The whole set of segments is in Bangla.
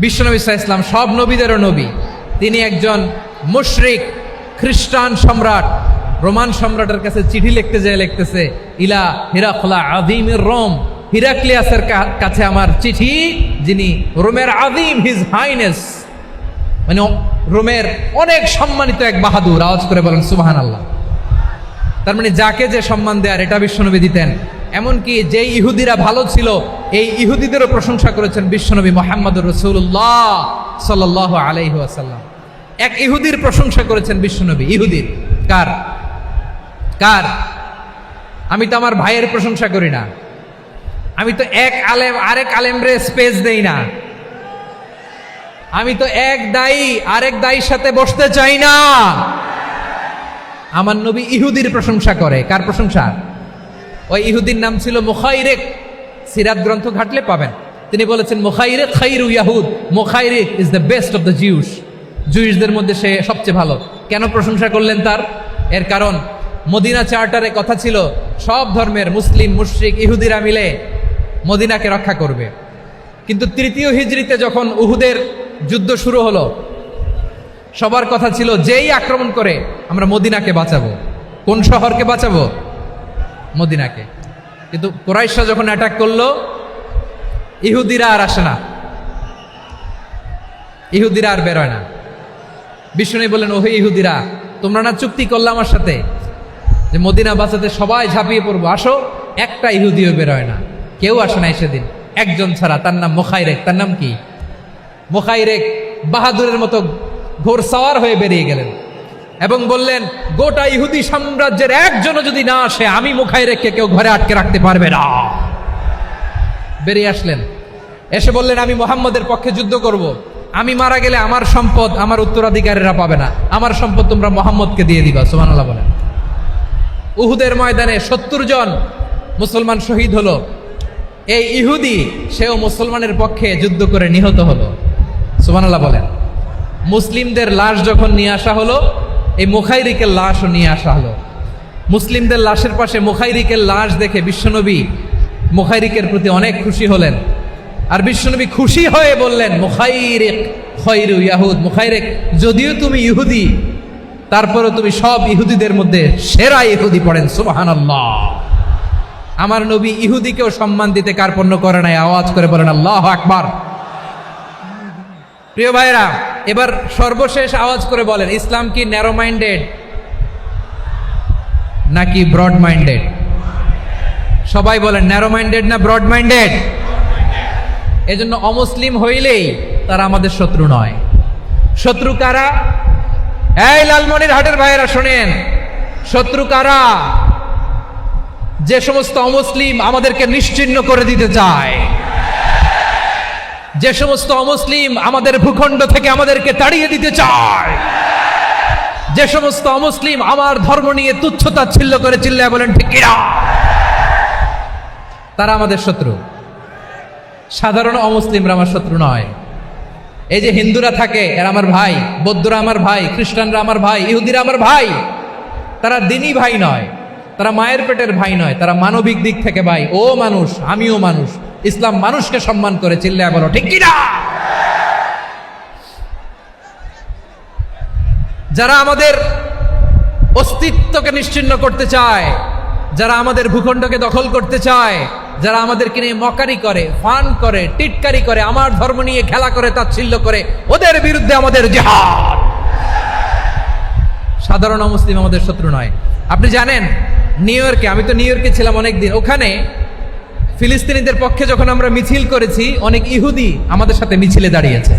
বিশ্বনবী সাল্লাল্লাহু আলাইহি ওয়াসাল্লাম সব নবীদেরও নবী। তিনি একজন মুশরিক খ্রিস্টান সম্রাট, রোমান সম্রাটের কাছে চিঠি লিখতে যেয়ে লিখতেছে, ইলা হিরাকলা আযীমির রোম, হিরাক্লিয়াসের কাছে আমার চিঠি, যিনি রোমের আযীম, হিজ হাইনেস, মানে রোমের অনেক সম্মানিত এক বাহাদুর। আওয়াজ করে বলেন সুবহানাল্লাহ। তার মানে যাকে যে সম্মান দেয়ার এটা বিশ্বনবী দিতেন। এমনকি যে ইহুদিরা ভালো ছিল এই ইহুদিদেরও প্রশংসা করেছেন বিশ্বনবী মুহাম্মদুর রাসূলুল্লাহ সাল্লাল্লাহু আলাইহি ওয়াসাল্লাম। এক ইহুদির প্রশংসা করেছেন বিশ্বনবী। ইহুদির কার? কার? আমি তো আমার ভাইয়ের প্রশংসা করি না, আমি তো এক আলেম আরেক আলেমরে স্পেস দেই না, আমি তো এক দায়ী আরেক দায়ীর সাথে বসতে চাই না। আমার নবী ইহুদির প্রশংসা করে। কার প্রশংসা? ওই ইহুদির নাম ছিল মুখাইরিক। সিরাত গ্রন্থ ঘাটলে পাবেন। তিনি বলেছেন মুখাইরিক খাইরু ইয়াহুদ, Mukhairiq is the best of the Jews. জুইশদের মধ্যে সে সবচেয়ে ভালো। কেন প্রশংসা করলেন তার? এর কারণ মদিনা চার্টারে কথা ছিল সব ধর্মের মুসলিম মুশরিক ইহুদিরা মিলে মদিনাকে রক্ষা করবে। কিন্তু তৃতীয় হিজরিতে যখন উহুদের যুদ্ধ শুরু হলো, সবার কথা ছিল যেই আক্রমণ করে আমরা মদিনাকে বাঁচাবো। কোন শহরকে বাঁচাবো? মদিনাকে। কিন্তু কুরাইশরা যখন অ্যাটাক করলো, ইহুদিরা আর আসে না, ইহুদিরা আর বেরোয় না। বিষ্ণু বললেন, ওহে ইহুদিরা, তোমরা না চুক্তি করলে আমার সাথে যে মদিনা বাঁচাতে সবাই ঝাঁপিয়ে পড়বো, আসো। একটা ইহুদিও বেরোয় না, কেউ আসে নাই সেদিন, একজন ছাড়া। তার নাম মুখাইরেক। তার নাম কি? মুখাইরেক বাহাদুরের মতো ঘোড়সাওয়ার হয়ে বেরিয়ে গেলেন এবং বললেন, গোটা ইহুদি সাম্রাজ্যের একজনও যদি না আসে, আমি মুখাইরেককে কেউ ঘরে আটকে রাখতে পারবে না। বেরিয়ে আসলেন, এসে বললেন, আমি মুহাম্মদের পক্ষে যুদ্ধ করব। আমি মারা গেলে আমার সম্পদ আমার উত্তরাধিকারীরা পাবে না, আমার সম্পদ তোমরা মুহাম্মদকে দিয়ে দিবা। সুবহানাল্লাহ বলেন। উহুদের ময়দানে 70 জন মুসলমান শহীদ হলো। এই ইহুদি সেও মুসলমানের পক্ষে যুদ্ধ করে নিহত হলো। সুবহানাল্লাহ বলেন। মুসলিমদের লাশ যখন নিয়ে আসা হলো, এই মুখাইরিকের লাশও নিয়ে আসা হলো। মুসলিমদের লাশের পাশে মুখাইরিকের লাশ দেখে বিশ্বনবী মুখাইরিকের প্রতি অনেক খুশি হলেন। আর বিশ্বনবী খুশি হয়ে বললেন, মুখাইরিক খায়রু ইয়াহুদ, মুখাইরিক যদিও তুমি ইহুদি, তারপরে তুমি সব ইহুদিদের মধ্যে সেরা ইহুদি। পড়েন সুবহানাল্লাহ। আমার নবী ইহুদিকেও সম্মান দিতে কার্পণ্য করে নাই। আওয়াজ করে বলেন আল্লাহু আকবার। প্রিয় ভাইরা, এবার সর্বশেষ আওয়াজ করে বলেন, ইসলাম কি ন্যারো মাইন্ডেড নাকি ব্রড মাইন্ডেড? সবাই বলেন, ন্যারো মাইন্ডেড না ব্রড মাইন্ডেড? এজন্য অমুসলিম হইলেই তারা আমাদের শত্রু নয়। শত্রু কারা? এই লালমনিরহাটের ভাইয়েরা শোনেন, শত্রু কারা? যে সমস্ত অমুসলিম আমাদেরকে নিশ্চিহ্ন করে দিতে চায়, যে সমস্ত অমুসলিম আমাদের ভূখণ্ড থেকে আমাদেরকে তাড়িয়ে দিতে চায়, যে সমস্ত অমুসলিম আমার ধর্ম নিয়ে তুচ্ছতাচ্ছিল্য করে চিল্লায় বলেন ঠিক কিনা, তারা আমাদের শত্রু। সাধারণ অমুসলিমরা আমার শত্রু নয়। এই যে হিন্দুরা থাকে, এরা আমার ভাই, বৌদ্ধরা আমার ভাই, খ্রিস্টানরা আমার ভাই, ইহুদিরা আমার ভাই। তারা দিনই ভাই নয়, তারা মায়ের পেটের ভাই নয়, তারা মানবিক দিক থেকে ভাই। ও মানুষ, আমিও মানুষ। ইসলাম মানুষকে সম্মান করে, চিল্লায় বলো ঠিক কিনা। যারা আমাদের অস্তিত্বকে নিশ্চিহ্ন করতে চায়, যারা আমাদের ভূখণ্ডকে দখল করতে চায়, যারা আমাদেরকে নিয়ে মকারি করে, ফান করে, টিটকারি করে, আমার ধর্ম নিয়ে খেলা করে, তাচ্ছিল্য করে, ওদের বিরুদ্ধে আমাদের জিহাদ। সাধারণ মুসলিম আমাদের শত্রু নয়। আপনি জানেন নিউ ইয়র্কে, আমি তো নিউ ইয়র্কে ছিলাম অনেকদিন, ওখানে ফিলিস্তিনিদের পক্ষে যখন আমরা মিছিল করেছি, অনেক ইহুদি আমাদের সাথে মিছিলে দাঁড়িয়েছে।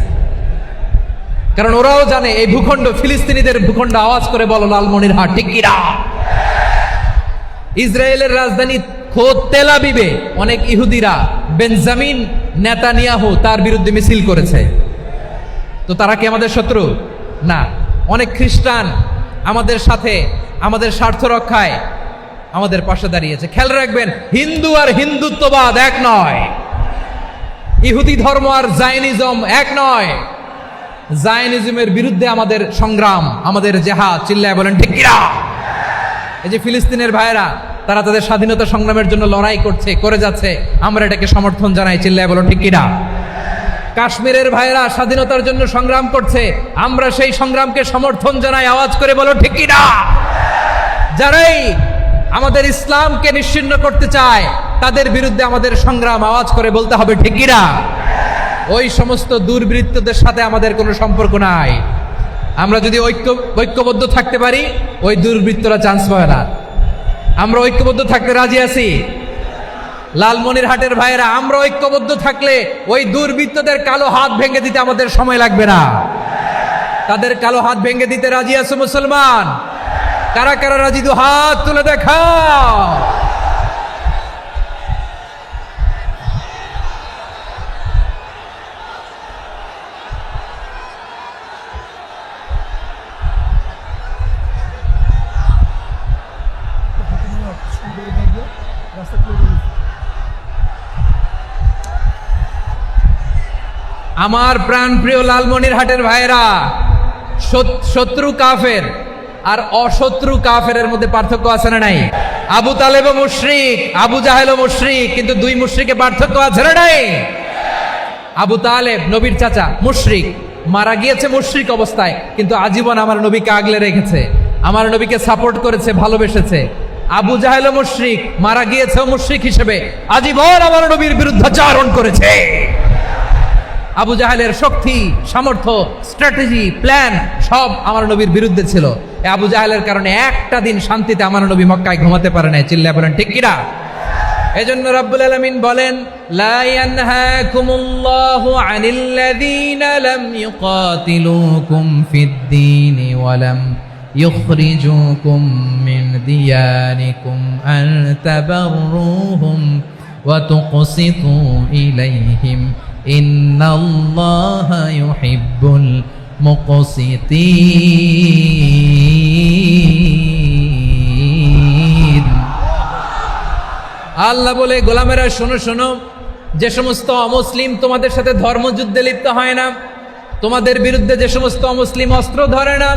কারণ ওরাও জানে এই ভূখণ্ড ফিলিস্তিনিদের ভূখণ্ড। আওয়াজ করে বলো লালমনিরহাট ঠিক কিনা। ইসরায়েলের রাজধানী খোদ তেল আবিবে অনেক ইহুদিরা বেঞ্জামিন নেতানিয়াহু তার বিরুদ্ধে মিছিল করেছে। তো তারা কি আমাদের শত্রু? না। অনেক খ্রিস্টান আমাদের সাথে আমাদের স্বার্থ রক্ষায় আমাদের পাশে দাঁড়িয়েছে। খেয়াল রাখবেন, হিন্দু আর হিন্দুত্ববাদ এক নয়, ইহুদি ধর্ম আর জায়নিজম এক নয়। জায়নিজমের বিরুদ্ধে আমাদের সংগ্রাম, আমাদের জেহাদ। চিল্লায় বলেন ঠিক কিনা। এই যে ফিলিস্তিনের ভাইয়েরা, তারা তাদের স্বাধীনতা সংগ্রামের জন্য লড়াই করছে, করে যাচ্ছে, আমরা এটাকে সমর্থন জানাই। চিল্লায় বলো ঠিক কিনা। কাশ্মীরের ভাইরা স্বাধীনতার জন্য সংগ্রাম করছে, আমরা সেই সংগ্রামকে সমর্থন জানাই, আওয়াজ করে বলো ঠিক কি না। যারাই আমাদের ইসলামকে নিশ্চিহ্ন করতে চায় তাদের বিরুদ্ধে আমাদের সংগ্রাম, আওয়াজ করে বলতে হবে ঠিক কি না। ওই সমস্ত দুর্বৃত্তদের সাথে আমাদের কোনো সম্পর্ক নাই। আমরা যদি ঐক্যবদ্ধ থাকতে পারি ওই দুর্বৃত্তরা চান্স পাবে না। আমরা ঐক্যবদ্ধ থাকতে রাজি আছি। লালমনিরহাটের ভাইয়েরা, আমরা ঐক্যবদ্ধ থাকলে ওই দুর্বৃত্তদের কালো হাত ভেঙে দিতে আমাদের সময় লাগবে না। তাদের কালো হাত ভেঙে দিতে রাজি আছে মুসলমান? কারা কারা রাজি? দু হাত তুলে দেখাও। আমার প্রাণ প্রিয় লালমনিরহাটের ভাইয়েরা, শত্রু কাফের আর অশত্রু কাফেরের মধ্যে পার্থক্য আছে না নাই? আবু তালেবও মুশরিক, আবু জাহেলও মুশরিক, কিন্তু দুই মুশরিকে পার্থক্য আছে না নাই? আবু তালেব নবীর চাচা, মুশরিক, মারা গিয়েছে মুশরিক অবস্থায়, কিন্তু আজীবন আমার নবীকে আগলে রেখেছে, আমার নবীকে সাপোর্ট করেছে, ভালোবেসেছে। আবু জাহেলও মুশরিক, মারা গিয়েছেও মুশরিক হিসেবে, আজীবন আমার নবীর বিরুদ্ধাচরণ করেছে। আবু জাহেলের শক্তি, সামর্থ্য, স্ট্র্যাটেজি, প্ল্যান সব আমার নবীর বিরুদ্ধে ছিল। আবু জাহেলের কারণে একটা দিন শান্তিতে আমার নবী মক্কায় ঘুমাতে পারে নাই। চিল্লায় বলেন ঠিক কিনা। এজন্য রাব্বুল আলামিন বলেন, লা ইয়ানহাকুমুল্লাহু আনিল্লাযীনা লাম ইউকাতিলুকুম ফিদ-দীনি ওয়া লাম ইখরিজুকুম মিন দিয়ারিকুম আন তাবাররুহুম ওয়া তুকসিতু ইলাইহিম ইন্নাল্লাহা ইউহিব্বুল মুকসিতিন। আল্লাহ বলে, গোলামেরা শোনো শোনো, যে সমস্ত অমুসলিম তোমাদের সাথে ধর্মযুদ্ধে লিপ্ত হয় না, তোমাদের বিরুদ্ধে যে সমস্ত অমুসলিম অস্ত্র ধরে না,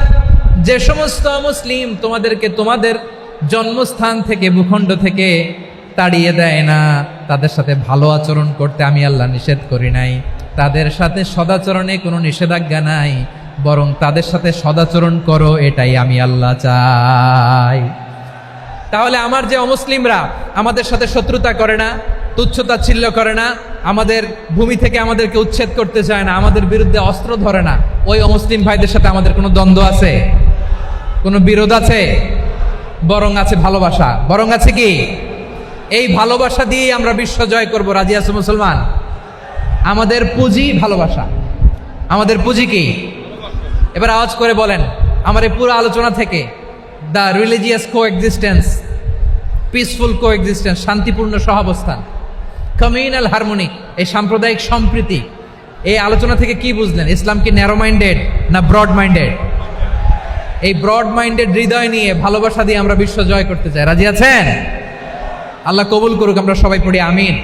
যে সমস্ত অমুসলিম তোমাদেরকে তোমাদের জন্মস্থান থেকে, ভূখণ্ড থেকে তাড়িয়ে দেয় না, তাদের সাথে ভালো আচরণ করতে আমি আল্লাহ নিষেধ করি নাই। তাদের সাথে সদাচরণে কোনো নিষেধাজ্ঞা নাই, বরং তাদের সাথে সদাচরণ করো, এটাই আমি আল্লাহ চাই। তাহলে আমার যে অমুসলিমরা আমাদের সাথে শত্রুতা করে না, তুচ্ছতাচ্ছিল্য করে না, আমাদের ভূমি থেকে আমাদেরকে উচ্ছেদ করতে চায় না, আমাদের বিরুদ্ধে অস্ত্র ধরে না, ওই অমুসলিম ভাইদের সাথে আমাদের কোনো দ্বন্দ্ব আছে? কোনো বিরোধ আছে? বরং আছে ভালোবাসা। বরং আছে কি? এই ভালোবাসা দিয়েই আমরা বিশ্ব জয় করব। রাজি আছো মুসলমান? আমাদের পুঁজি ভালোবাসা। আমাদের পুঁজি কি? এবার আওয়াজ করে বলেন, আমার এই পুরো আলোচনা থেকে the religious coexistence, peaceful coexistence, শান্তিপূর্ণ সহাবস্থান, কমিউনাল হারমোনি, এই সাম্প্রদায়িক সম্প্রীতি, এই আলোচনা থেকে কি বুঝলেন? ইসলাম কি ন্যারো মাইন্ডেড না ব্রড মাইন্ডেড? এই ব্রড মাইন্ডেড হৃদয় নিয়ে, ভালোবাসা দিয়ে আমরা বিশ্ব জয় করতে চাই। রাজি আছেন? আল্লাহ কবুল করুক। আমরা সবাই পড়ি আমিন।